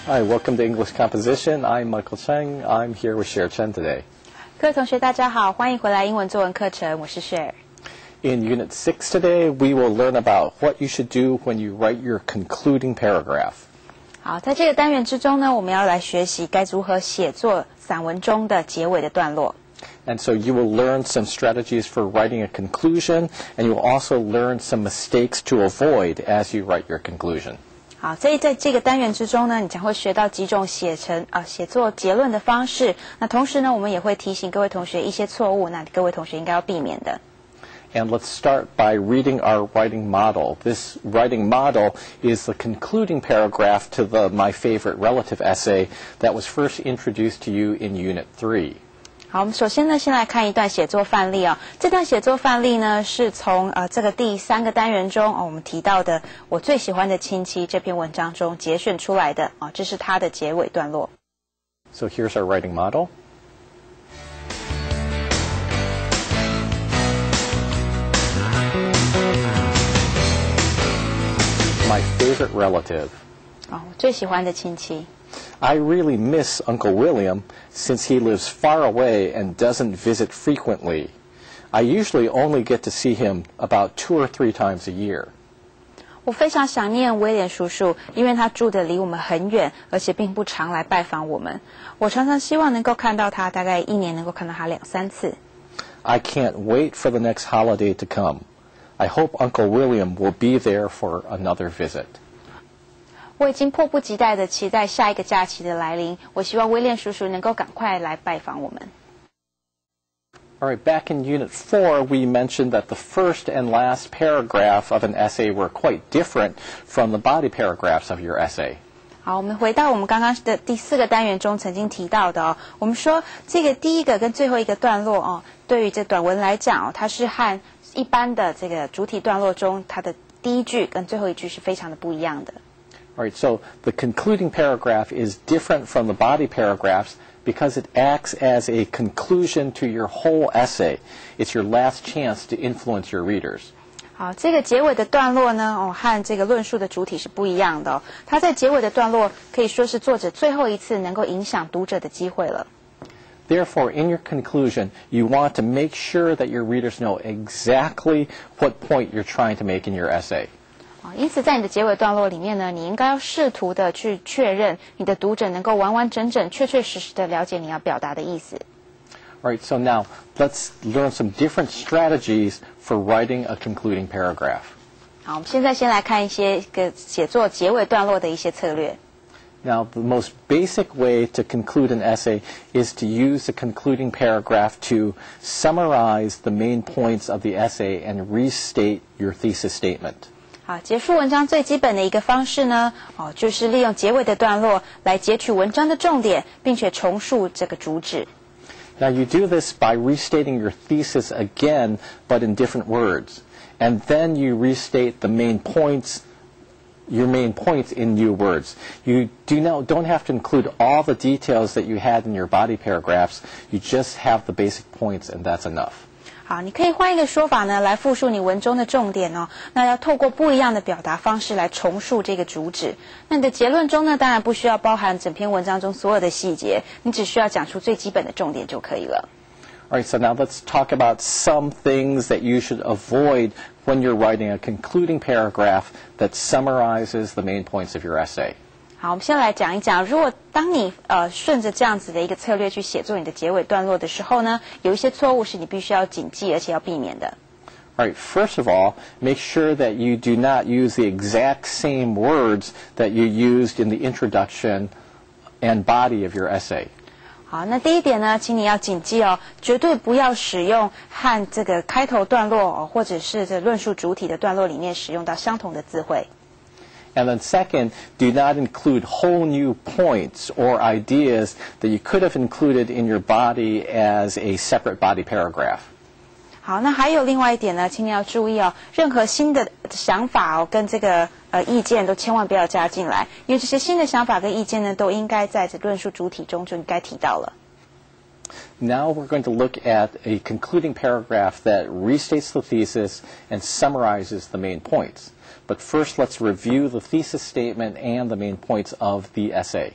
Hi, welcome to English Composition. I'm Michael Cheng. I'm here with Cher Chen today. 各位同学，大家好，欢迎回来英文作文课程，我是 Cher。In Unit 6 today, we will learn about what you should do when you write your concluding paragraph. 好，在这个单元之中呢，我们要来学习该如何写作散文中的结尾的段落。And so you will learn some strategies for writing a conclusion, and you will also learn some mistakes to avoid as you write your conclusion. 好，在这个单元之中呢，你将会学到几种写作结论的方式。那同时呢，我们也会提醒各位同学一些错误，那各位同学应该要避免的。And let's start by reading our writing model. This writing model is the concluding paragraph to the My Favorite Relative essay that was first introduced to you in Unit 3. 好，我们首先呢，先来看一段写作范例哦。这段写作范例呢，是从这个第3个单元中我们提到的我最喜欢的亲戚这篇文章中节选出来的这是它的结尾段落。So here's our writing model. My favorite relative. 我最喜欢的亲戚。I really miss Uncle William since he lives far away and doesn't visit frequently. I usually only get to see him about 2 or 3 times a year. 我非常想念威廉叔叔，因为他住得离我们很远，而且并不常来拜访我们。我常常希望能够看到他，大概1年能够看到他2、3次。I can't wait for the next holiday to come. I hope Uncle William will be there for another visit. 我已经迫不及待地期待下一个假期的来临。我希望威廉叔叔能够赶快来拜访我们。All right, back in Unit 4, we mentioned that the first and last paragraph of an essay were quite different from the body paragraphs of your essay. 好，我们回到我们刚刚的第4个单元中曾经提到的我们说这个第一个跟最后一个段落对于这短文来讲它是和一般的这个主体段落中它的第一句跟最后一句是非常的不一样的。All right, so the concluding paragraph is different from the body paragraphs because it acts as a conclusion to your whole essay. It's your last chance to influence your readers. 好，这个结尾的段落呢和这个论述的主体是不一样的它在结尾的段落可以说是作者最后一次能够影响读者的机会了。Therefore, in your conclusion, you want to make sure that your readers know exactly what point you're trying to make in your essay. 因此在你的结尾段落里面呢，你应该要试图的去确认你的读者能够完完整整确确实实的了解你要表达的意思。All right, so now let's learn some different strategies for writing a concluding paragraph. 好，我们现在先来看一些写作结尾段落的一些策略。Now, the most basic way to conclude an essay is to use the concluding paragraph to summarize the main points of the essay and restate your thesis statement. 好，结束文章最基本的一个方式呢就是利用结尾的段落来截取文章的重点，并且重述这个主旨。Now, you do this by restating your thesis again, but in different words. And then you restate the main points, your main points in new words. You don't have to include all the details that you had in your body paragraphs. You just have the basic points, and that's enough. 好，你可以换一个说法呢，来复述你文中的重点那要透过不一样的表达方式来重述这个主旨。那你的结论中呢，当然不需要包含整篇文章中所有的细节，你只需要讲出最基本的重点就可以了。All right, so now let's talk about some things that you should avoid when you're writing a concluding paragraph that summarizes the main points of your essay. 好，我们先来讲一讲，如果当你顺着这样子的一个策略去写作你的结尾段落的时候呢，有一些错误是你必须要谨记而且要避免的。All right, first of all, make sure that you do not use the exact same words that you used in the introduction and body of your essay. 好，那第一点呢，请你要谨记绝对不要使用和这个开头段落或者是这论述主体的段落里面使用到相同的字汇。And then second, do not include whole new points or ideas that you could have included in your body as a separate body paragraph. 好，那还有另外一点呢，请你要注意任何新的想法跟这个意见都千万不要加进来，因为这些新的想法跟意见呢，都应该在这论述主体中就应该提到了。Now we're going to look at a concluding paragraph that restates the thesis and summarizes the main points. But first, let's review the thesis statement and the main points of the essay.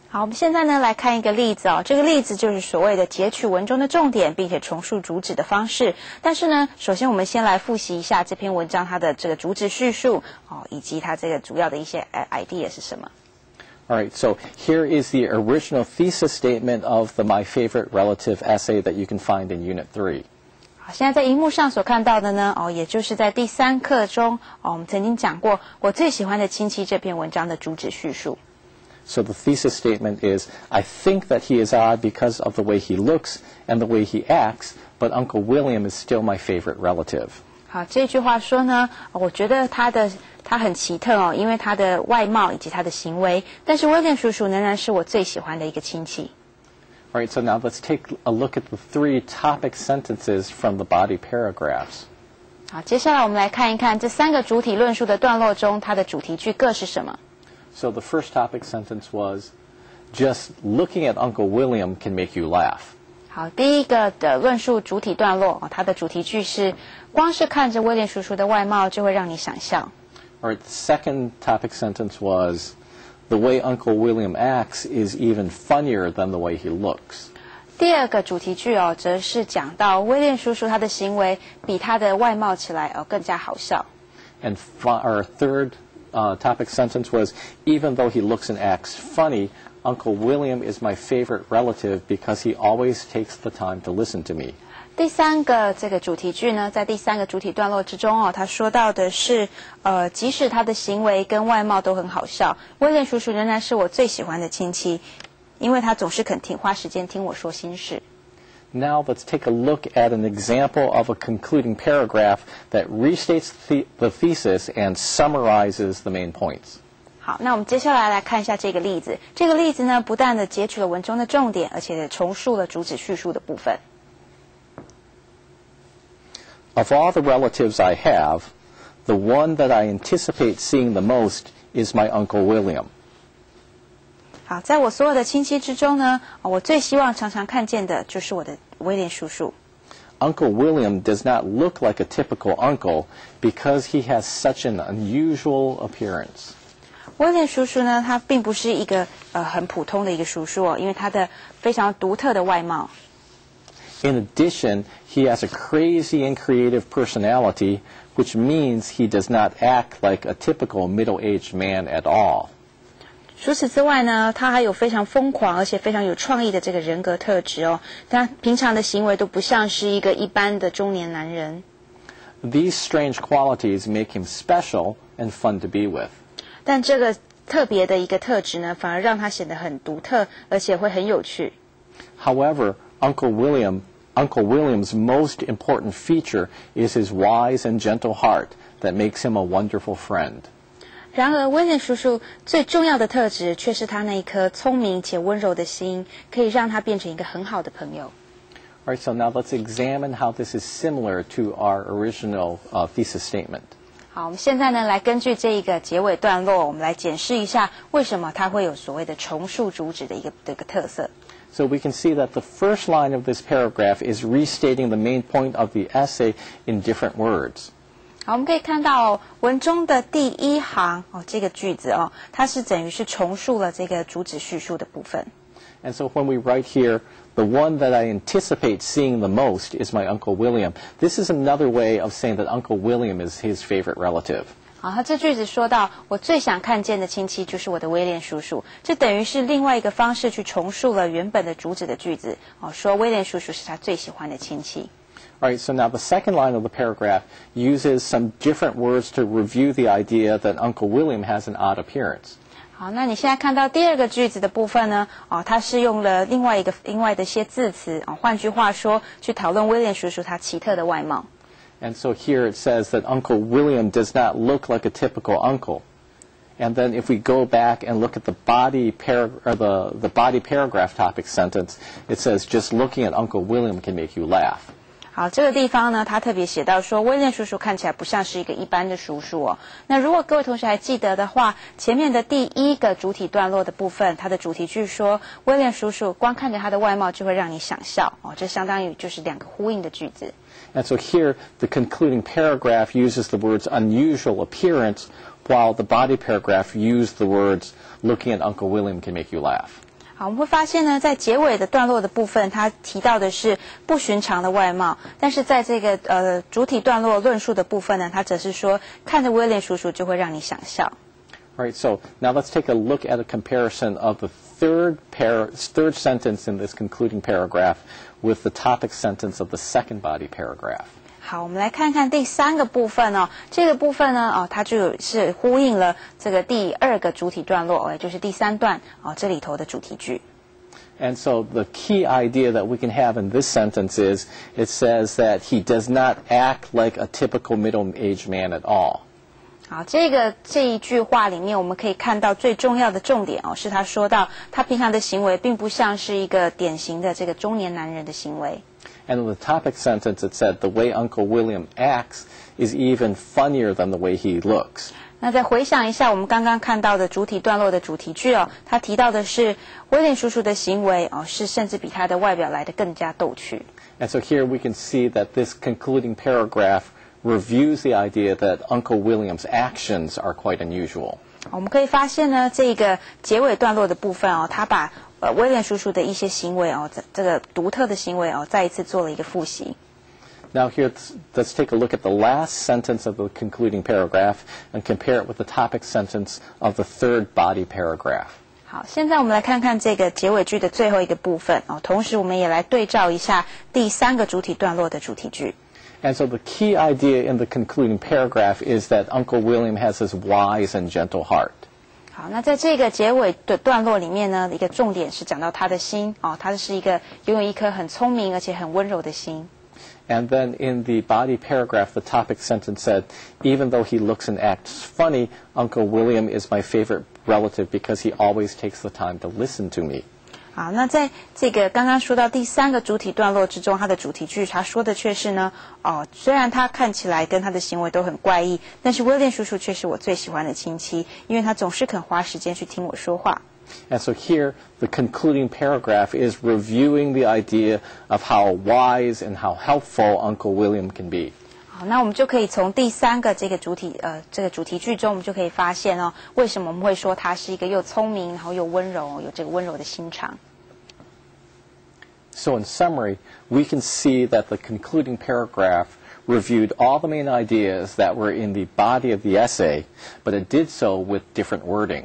好，我们现在呢来看一个例子哦。这个例子就是所谓的截取文中的重点，并且重述主旨的方式。但是呢，首先我们先来复习一下这篇文章它的这个主旨叙述哦，以及它这个主要的一些idea 是什么。All right, so here is the original thesis statement of the My Favorite Relative essay that you can find in Unit 3. 好，现在在荧幕上所看到的呢，也就是在第3课中，我们曾经讲过我最喜欢的亲戚这篇文章的主旨叙述。So the thesis statement is, I think that he is odd because of the way he looks and the way he acts, but Uncle William is still my favorite relative. 好，这句话说呢，我觉得他很奇特哦，因为他的外貌以及他的行为，但是威廉叔叔仍然是我最喜欢的一个亲戚。All right, so now let's take a look at the 3 topic sentences from the body paragraphs. 好，接下来我们来看一看这3个主体论述的段落中，它的主题句各是什么。So the first topic sentence was, just looking at Uncle William can make you laugh. 好，第一个的论述主体段落，它的主题句是光是看着威廉叔叔的外貌就会让你想笑。All right, the second topic sentence was, the way Uncle William acts is even funnier than the way he looks. 第二个主题句则是讲到威廉叔叔他的行为比他的外貌起来更加好笑。And our third topic sentence was, even though he looks and acts funny, Uncle William is my favorite relative because he always takes the time to listen to me. 第3个这个主题句呢，在第3个主体段落之中他说到的是，即使他的行为跟外貌都很好笑，威廉叔叔仍然是我最喜欢的亲戚，因为他总是肯花时间听我说心事。Now let's take a look at an example of a concluding paragraph that restates the thesis and summarizes the main points. 好，那我们接下来看一下这个例子。这个例子呢，不但的截取了文中的重点，而且重述了主旨叙述的部分。Of all the relatives I have, the one that I anticipate seeing the most is my Uncle William. 好，在我所有的亲戚之中呢，我最希望常常看见的就是我的威廉叔叔。Uncle William does not look like a typical uncle because he has such an unusual appearance. 威廉叔叔呢，他并不是一个很普通的一个叔叔因为他的非常独特的外貌。In addition, he has a crazy and creative personality, which means he does not act like a typical middle-aged man at all. 除此之外呢，他还有非常疯狂而且非常有创意的这个人格特质他平常的行为都不像是一个一般的中年男人。These strange qualities make him special and fun to be with. 但这个特别的一个特质呢，反而让他显得很独特，而且会很有趣。However, Uncle William's most important feature is his wise and gentle heart that makes him a wonderful friend. 然而，威廉叔叔最重要的特质却是他那一颗聪明且温柔的心，可以让他变成一个很好的朋友。All right, so now let's examine how this is similar to our original thesis statement. 好，我们现在呢来根据这一个结尾段落，我们来检视一下为什么它会有所谓的重述主旨的一个特色。So we can see that the first line of this paragraph is restating the main point of the essay in different words. 好，我们可以看到文中的第1行这个句子它是等于是重述了这个主旨叙述的部分。And so when we write here, the one that I anticipate seeing the most is my Uncle William, this is another way of saying that Uncle William is his favorite relative. 好，他这句子说到我最想看见的亲戚就是我的威廉叔叔，这等于是另外一个方式去重述了原本的主旨的句子说威廉叔叔是他最喜欢的亲戚。All right, so now the second line of the paragraph uses some different words to review the idea that Uncle William has an odd appearance. 好，那你现在看到第2个句子的部分呢它是用了另外的一些字词换句话说去讨论威廉叔叔他奇特的外貌。And so here it says that Uncle William does not look like a typical uncle. And then if we go back and look at the body paragraph topic sentence, it says just looking at Uncle William can make you laugh. 好，这个地方呢，他特别写到说，威廉叔叔看起来不像是一个一般的叔叔哦。那如果各位同学还记得的话，前面的第一个主体段落的部分，它的主题句说，威廉叔叔光看着他的外貌就会让你想笑哦，这相当于就是两个呼应的句子。And so here, the concluding paragraph uses the words unusual appearance, while the body paragraph used the words looking at Uncle William can make you laugh. 好，我们会发现呢，在结尾的段落的部分，他提到的是不寻常的外貌，但是在这个主体段落论述的部分呢，他则是说看着威廉叔叔就会让你想笑。All right, so now let's take a look at a comparison of the third sentence in this concluding paragraph with the topic sentence of the second body paragraph. 好，我们来看看第三个部分哦。这个部分呢，它就是呼应了这个第二个主体段落，也就是第三段这里头的主题句。And so the key idea that we can have in this sentence is it says that he does not act like a typical middle-aged man at all. 好，这一句话里面，我们可以看到最重要的重点是他说到他平常的行为并不像是一个典型的这个中年男人的行为。And in the topic sentence, it said the way Uncle William acts is even funnier than the way he looks. 那再回想一下我们刚刚看到的主体段落的主题句他提到的是威廉叔叔的行为是甚至比他的外表来得更加逗趣。And so here we can see that this concluding paragraph reviews the idea that Uncle William's actions are quite unusual. 我们可以发现呢，这个结尾段落的部分他把威廉叔叔的一些行为这个独特的行为再一次做了一个复习。Now here, let's take a look at the last sentence of the concluding paragraph and compare it with the topic sentence of the third body paragraph. 好，现在我们来看看这个结尾句的最后一个部分同时我们也来对照一下第三个主体段落的主题句。And so the key idea in the concluding paragraph is that Uncle William has his wise and gentle heart. 好，那在这个结尾的段落里面呢，一个重点是讲到他的心他是一个拥有一颗很聪明而且很温柔的心。And then in the body paragraph, the topic sentence said, even though he looks and acts funny, Uncle William is my favorite relative because he always takes the time to listen to me. 好，那在这个刚刚说到第三个主体段落之中，他的主题句他说的却是呢，虽然他看起来跟他的行为都很怪异，但是威廉叔叔却是我最喜欢的亲戚，因为他总是肯花时间去听我说话。And so here, the concluding paragraph is reviewing the idea of how wise and how helpful Uncle William can be. 好，那我们就可以从第三个这个主题句中，我们就可以发现为什么我们会说他是一个又聪明，然后又温柔，有这个温柔的心肠。So in summary, we can see that the concluding paragraph reviewed all the main ideas that were in the body of the essay, but it did so with different wording.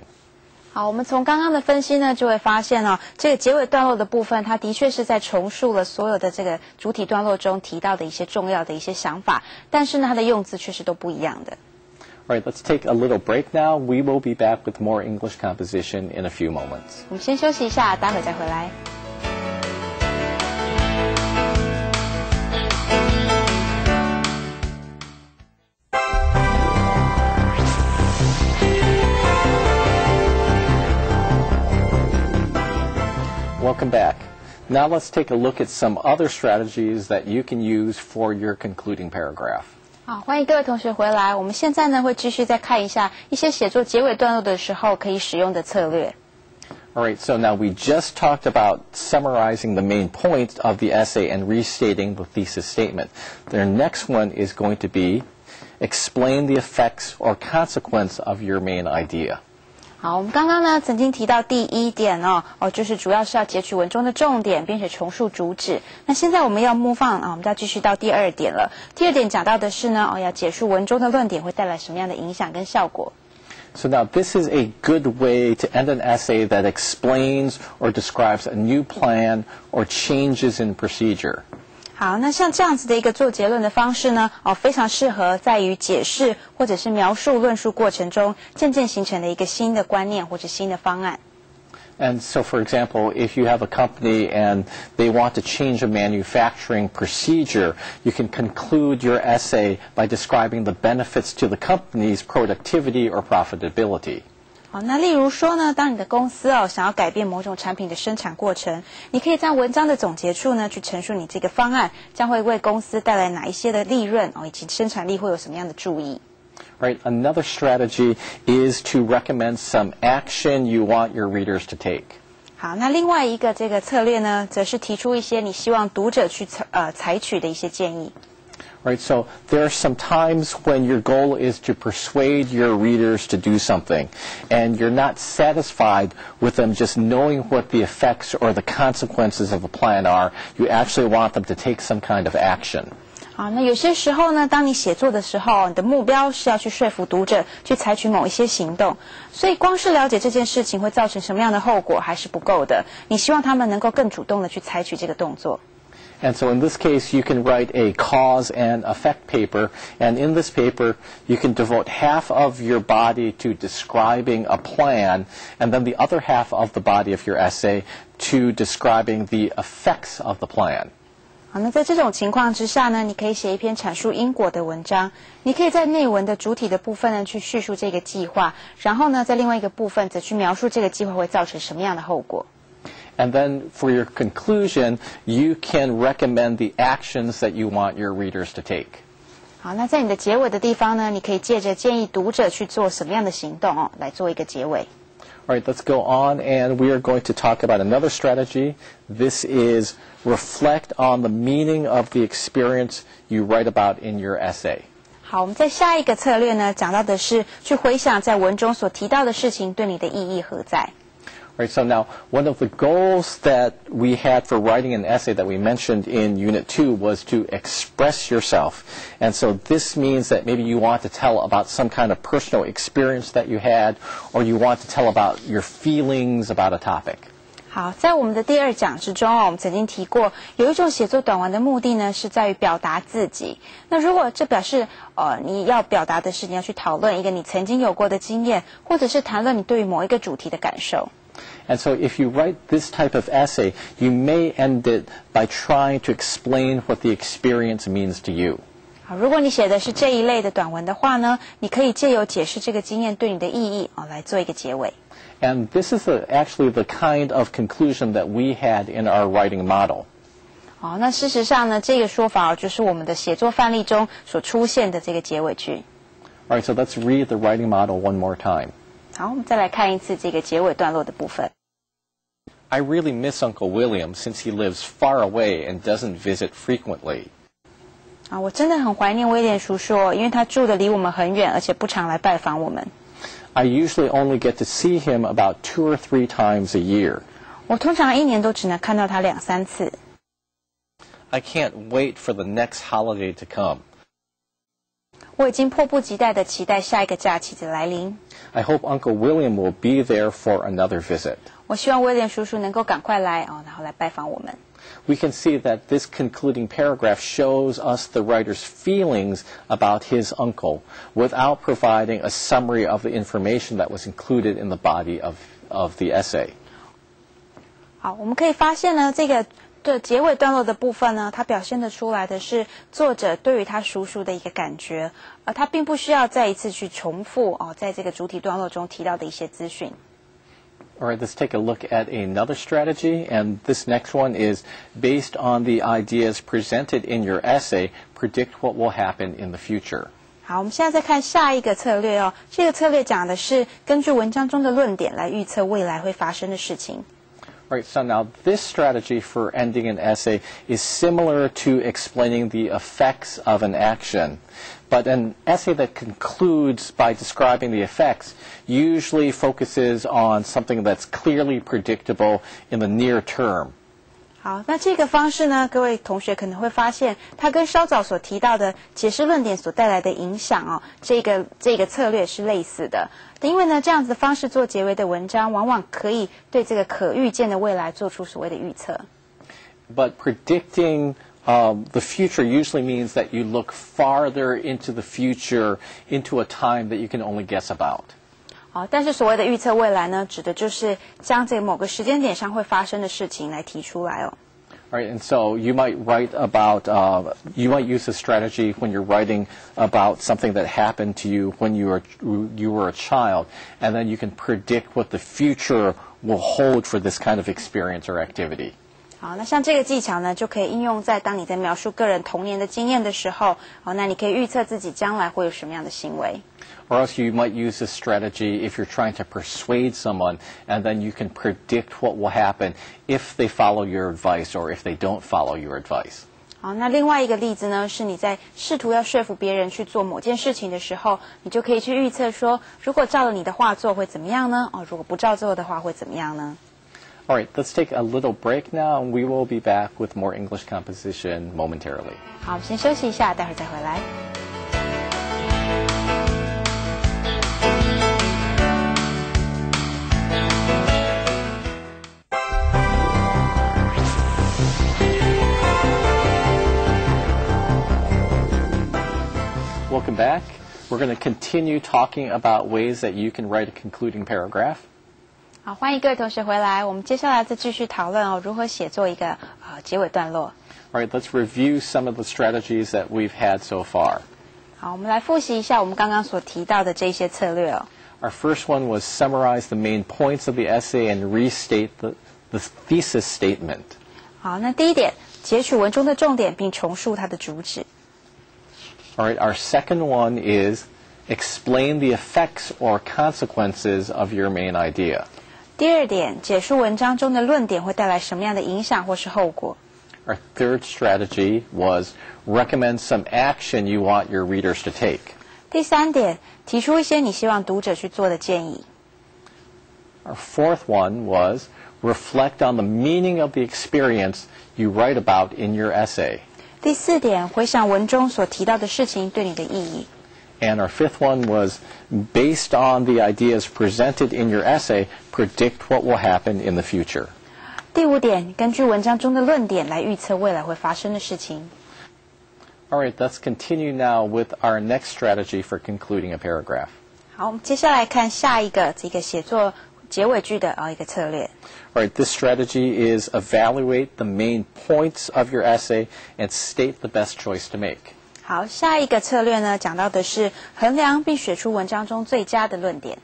好，我们从刚刚的分析呢，就会发现这个结尾段落的部分，它的确是在重述了所有的这个主体段落中提到的一些重要的一些想法，但是呢，它的用字却是都不一样的。All right, let's take a little break now. We will be back with more English composition in a few moments. 我们先休息一下，待会再回来。Welcome back. Now let's take a look at some other strategies that you can use for your concluding paragraph. 好，欢迎各位同学回来。我们现在呢会继续再看一下一些写作结尾段落的时候可以使用的策略。All right, so now we just talked about summarizing the main points of the essay and restating the thesis statement. The next one is going to be explain the effects or consequence of your main idea. 好，我们刚刚呢曾经提到第一点就是主要是要截取文中的重点，并且重述主旨。那现在我们要move on我们要继续到第二点了。第二点讲到的是呢要解述文中的论点会带来什么样的影响跟效果。So now this is a good way to end an essay that explains or describes a new plan or changes in procedure. 好，那像这样子的一个做结论的方式呢非常适合在于解释或者是描述论述过程中渐渐形成的一个新的观念或者新的方案。And so, for example, if you have a company and they want to change a manufacturing procedure, you can conclude your essay by describing the benefits to the company's productivity or profitability. 好，那例如说呢，当你的公司想要改变某种产品的生产过程，你可以在文章的总结处呢去陈述你这个方案将会为公司带来哪一些的利润以及生产力会有什么样的注意。Right. Another strategy is to recommend some action you want your readers to take. 好，那另外一个这个策略呢，则是提出一些你希望读者去采取的一些建议。Right, so there are some times when your goal is to persuade your readers to do something, and you're not satisfied with them just knowing what the effects or the consequences of a plan are. You actually want them to take some kind of action. 好，那有些时候呢，当你写作的时候，你的目标是要去说服读者去采取某一些行动，所以光是了解这件事情会造成什么样的后果还是不够的。你希望他们能够更主动的去采取这个动作。And so in this case, you can write a cause and effect paper, and in this paper, you can devote half of your body to describing a plan, and then the other half of the body of your essay to describing the effects of the plan. 好，那在这种情况之下呢，你可以写一篇阐述因果的文章。你可以在内文的主体的部分呢去叙述这个计划，然后呢，在另外一个部分则去描述这个计划会造成什么样的后果。And then for your conclusion, you can recommend the actions that you want your readers to take. 好，那在你的结尾的地方呢，你可以借着建议读者去做什么样的行动来做一个结尾。All right, let's go on, and we are going to talk about another strategy. This is reflect on the meaning of the experience you write about in your essay. 好，我们在下一个策略呢，讲到的是去回想在文中所提到的事情对你的意义何在。Right, so now one of the goals that we had for writing an essay that we mentioned in Unit 2 was to express yourself. And so this means that maybe you want to tell about some kind of personal experience that you had, or you want to tell about your feelings about a topic. 好，在我们的第2讲之中我们曾经提过，有一种写作短文的目的呢，是在于表达自己。那如果这表示你要表达的是你要去讨论一个你曾经有过的经验，或者是谈论你对于某一个主题的感受。And so if you write this type of essay, you may end it by trying to explain what the experience means to you. 好，如果你写的是这一类的短文的话呢，你可以借由解释这个经验对你的意义来做一个结尾。And this is actually the kind of conclusion that we had in our writing model. 好，那事实上呢，这个说法就是我们的写作范例中所出现的这个结尾句。All right, so let's read the writing model one more time. 好，我们再来看一次这个结尾段落的部分。I really miss Uncle William since he lives far away and doesn't visit frequently. 啊，我真的很怀念威廉叔叔因为他住的离我们很远，而且不常来拜访我们。I usually only get to see him about 2 or 3 times a year. 我通常1年都只能看到他2、3次。I can't wait for the next holiday to come. 我已经迫不及待地期待下一个假期的来临。I hope Uncle William will be there for another visit. 我希望威廉叔叔能够赶快来然后来拜访我们。We can see that this concluding paragraph shows us the writer's feelings about his uncle without providing a summary of the information that was included in the body of the essay. 好，我们可以发现呢，这个结尾段落的部分呢，它表现得出来的是作者对于他叔叔的一个感觉，而他并不需要再一次去重复在这个主体段落中提到的一些资讯。All right, let's take a look at another strategy, and this next one is based on the ideas presented in your essay, predict what will happen in the future. 好，我们现在再看下一个策略这个策略讲的是根据文章中的论点来预测未来会发生的事情。Right, so now this strategy for ending an essay is similar to explaining the effects of an action. But an essay that concludes by describing the effects usually focuses on something that's clearly predictable in the near term. 好，那这个方式呢，各位同学可能会发现，它跟稍早所提到的解释论点所带来的影响这个策略是类似的。因为呢，这样子的方式做结尾的文章，往往可以对这个可预见的未来做出所谓的预测。But predicting the future usually means that you look farther into the future, into a time that you can only guess about. 但是所谓的预测未来呢，指的就是将这某个时间点上会发生的事情来提出来 All right, and so you might write about, you might use this strategy when you're writing about something that happened to you when you were a child, and then you can predict what the future will hold for this kind of experience or activity. 好，那像这个技巧呢，就可以应用在当你在描述个人童年的经验的时候，好，那你可以预测自己将来会有什么样的行为。Or else you might use this strategy if you're trying to persuade someone, and then you can predict what will happen if they follow your advice or if they don't follow your advice. 好，那另外一个例子呢，是你在试图要说服别人去做某件事情的时候，你就可以去预测说，如果照了你的话做会怎么样呢？哦，如果不照做的话会怎么样呢？ All right, let's take a little break now, and we will be back with more English composition momentarily. 好，先休息一下，待会儿再回来。Welcome back. We're going to continue talking about ways that you can write a concluding paragraph. 好，欢迎各位同学回来。我们接下来再继续讨论哦，如何写作一个结尾段落。All right, let's review some of the strategies that we've had so far. 好，我们来复习一下我们刚刚所提到的这些策略哦。Our first one was summarize the main points of the essay and restate the thesis statement. 好，那第一点，截取文中的重点并重述它的主旨。All right, our second one is explain the effects or consequences of your main idea. 第二点，解述文章中的论点会带来什么样的影响或是后果。Our third strategy was recommend some action you want your readers to take. 第三点，提出一些你希望读者去做的建议。Our fourth one was reflect on the meaning of the experience you write about in your essay. 第四点，回想文中所提到的事情对你的意义。And our fifth one was, based on the ideas presented in your essay, predict what will happen in the future. 第五点，根据文章中的论点来预测未来会发生的事情。All right, let's continue now with our next strategy for concluding a paragraph. 好，我们接下来看下一个这个写作结尾句的一个策略。All right, this strategy is evaluate the main points of your essay and state the best choice to make. 好，下一个策略呢，讲到的是衡量并选出文章中最佳的论点。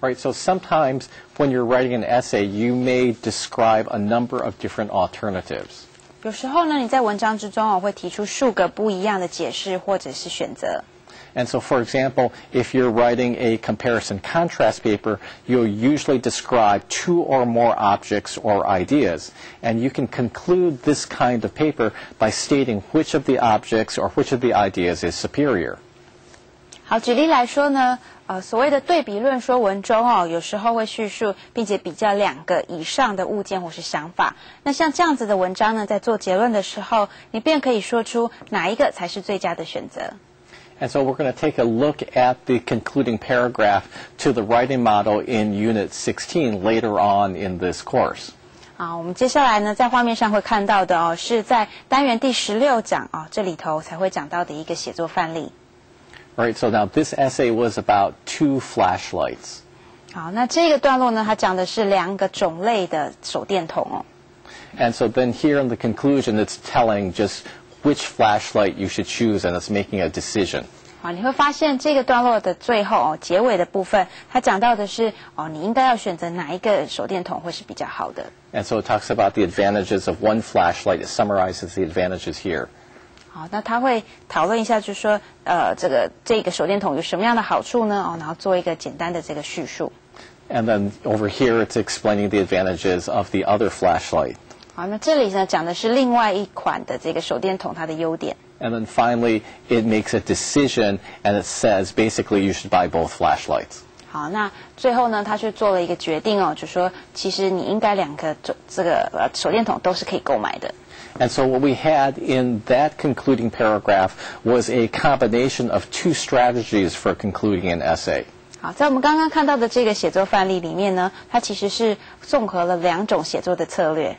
All right, so sometimes when you're writing an essay, you may describe a number of different alternatives. 有时候呢，你在文章之中会提出数个不一样的解释或者是选择。And so, for example, if you're writing a comparison contrast paper, you'll usually describe two or more objects or ideas. And you can conclude this kind of paper by stating which of the objects or which of the ideas is superior. 好，举例来说呢，所谓的对比论说文中有时候会叙述并且比较两个以上的物件或是想法。那像这样子的文章呢，在做结论的时候，你便可以说出哪一个才是最佳的选择。And so we're going to take a look at the concluding paragraph to the writing model in Unit 16 later on in this course. 我们接下来呢，在画面上会看到的是在单元第16讲这里头才会讲到的一个写作范例。All right, so now this essay was about 2 flashlights. 好，那这个段落呢，它讲的是2个种类的手电筒And so then here in the conclusion, it's telling just which flashlight you should choose, and it's making a decision. 好，你会发现这个段落的最后结尾的部分，它讲到的是你应该要选择哪一个手电筒会是比较好的。And so it talks about the advantages of one flashlight. It summarizes the advantages here. 好，那他会讨论一下，就是说，这个手电筒有什么样的好处呢？然后做一个简单的这个叙述。And then over here, it's explaining the advantages of the other flashlight. 好，那这里呢讲的是另外一款的这个手电筒它的优点。And then finally, it makes a decision, and it says basically you should buy both flashlights. 好，那最后呢，他去做了一个决定就说其实你应该2个这个手电筒都是可以购买的。And so what we had in that concluding paragraph was a combination of 2 strategies for concluding an essay. 好，在我们刚刚看到的这个写作范例里面呢，它其实是综合了2种写作的策略。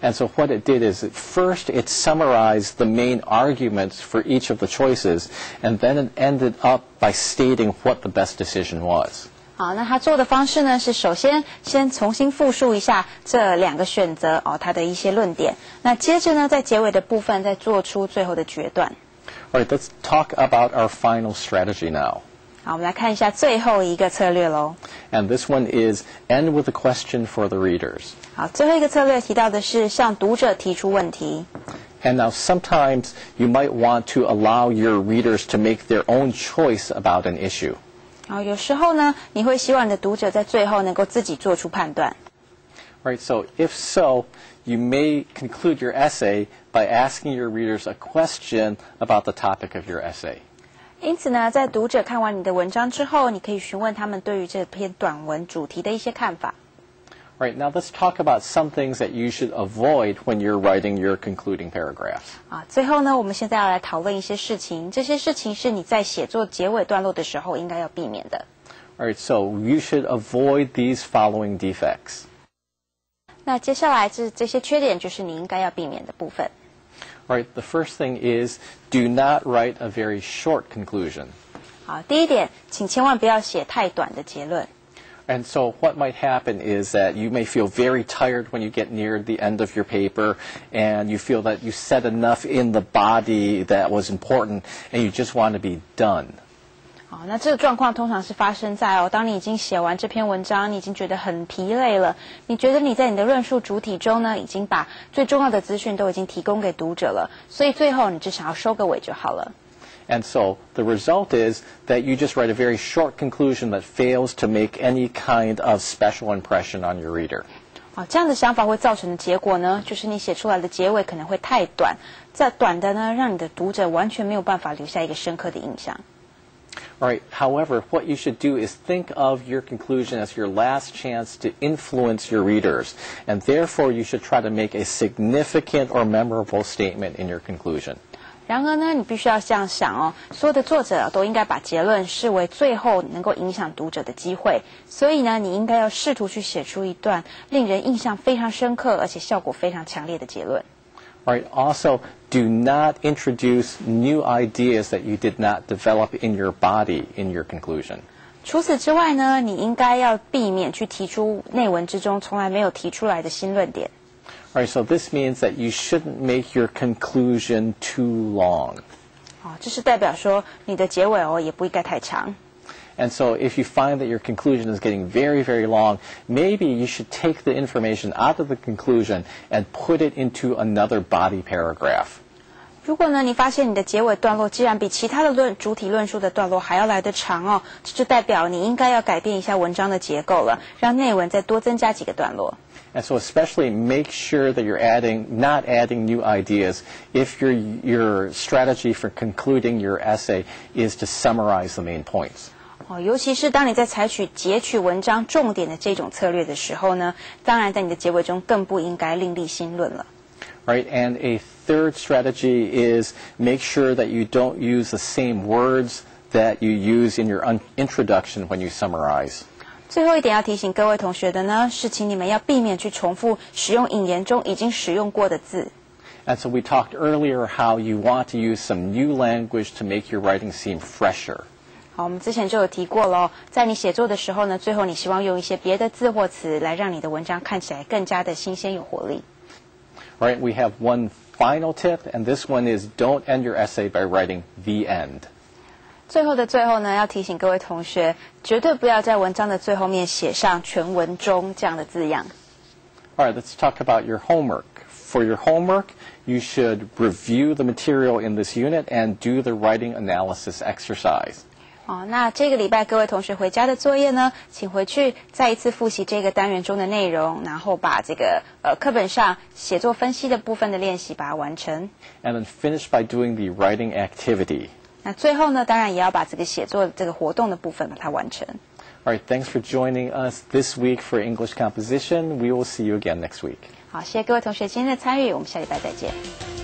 And so what it did is, first it summarized the main arguments for each of the choices, and then it ended up by stating what the best decision was. 好，那他做的方式呢是首先先重新复述一下这2个选择它的一些论点，那接着呢在结尾的部分再做出最后的决断。All right, let's talk about our final strategy now. 好，我们来看一下最后一个策略咯。And this one is end with a question for the readers. 好，最后一个策略提到的是向读者提出问题。And now sometimes you might want to allow your readers to make their own choice about an issue. 有时候呢，你会希望你的读者在最后能够自己做出判断。Right, so if so, you may conclude your essay by asking your readers a question about the topic of your essay. 因此呢，在读者看完你的文章之后，你可以询问他们对于这篇短文主题的一些看法。Right, now let's talk about some things that you should avoid when you're writing your concluding paragraphs. 最后呢，我们现在要来讨论一些事情，这些事情是你在写作结尾段落的时候应该要避免的。All right, so you should avoid these following defects. 那接下来这些缺点就是你应该要避免的部分。All right, the first thing is do not write a very short conclusion. 好，第一点，请千万不要写太短的结论。And so what might happen is that you may feel very tired when you get near the end of your paper, and you feel that you said enough in the body that was important, and you just want to be done. 好，那这个状况通常是发生在当你已经写完这篇文章，你已经觉得很疲累了，你觉得你在你的论述主体中呢，已经把最重要的资讯都已经提供给读者了，所以最后你只想要收个尾就好了。And so the result is that you just write a very short conclusion that fails to make any kind of special impression on your reader. 这样的想法会造成的结果呢，就是你写出来的结尾可能会太短，这短的呢，让你的读者完全没有办法留下一个深刻的印象。All right, however, what you should do is think of your conclusion as your last chance to influence your readers, and therefore you should try to make a significant or memorable statement in your conclusion. 然而呢，你必须要这样想所有的作者都应该把结论视为最后能够影响读者的机会，所以呢，你应该要试图去写出一段令人印象非常深刻而且效果非常强烈的结论。Right. Also, do not introduce new ideas that you did not develop in your body in your conclusion. 除此之外呢，你应该要避免去提出内文之中从来没有提出来的新论点。Right, so this means that you shouldn't make your conclusion too long. 这是代表说你的结尾也不应该太长。And so if you find that your conclusion is getting very, very long, maybe you should take the information out of the conclusion and put it into another body paragraph. 如果呢，你发现你的结尾段落既然比其他的主体论述的段落还要来得长这就代表你应该要改变一下文章的结构了，让内文再多增加几个段落。And so especially make sure that you're not adding new ideas if your strategy for concluding your essay is to summarize the main points. 尤其是当你在采取截取文章重点的这种策略的时候呢，当然在你的结尾中更不应该另立新论了。Right, and a third strategy is make sure that you don't use the same words that you use in your introduction when you summarize. 最后一点要提醒各位同学的呢，是请你们要避免去重复使用引言中已经使用过的字。And so we talked earlier how you want to use some new language to make your writing seem fresher. 好，我们之前就有提过了在你写作的时候呢，最后你希望用一些别的字或词来让你的文章看起来更加的新鲜有活力。Right, we have one final tip, and this one is don't end your essay by writing the end. 最后的最后呢，要提醒各位同学，绝对不要在文章的最后面写上全文中这样的字样。All right, let's talk about your homework. For your homework, you should review the material in this unit and do the writing analysis exercise. 那这个礼拜各位同学回家的作业呢，请回去再一次复习这个单元中的内容，然后把这个课本上写作分析的部分的练习把它完成。And then finish by doing the writing activity. 那最后呢，当然也要把这个写作这个活动的部分把它完成。All right, thanks for joining us this week for English composition. We will see you again next week. 好，谢谢各位同学今天的参与，我们下礼拜再见。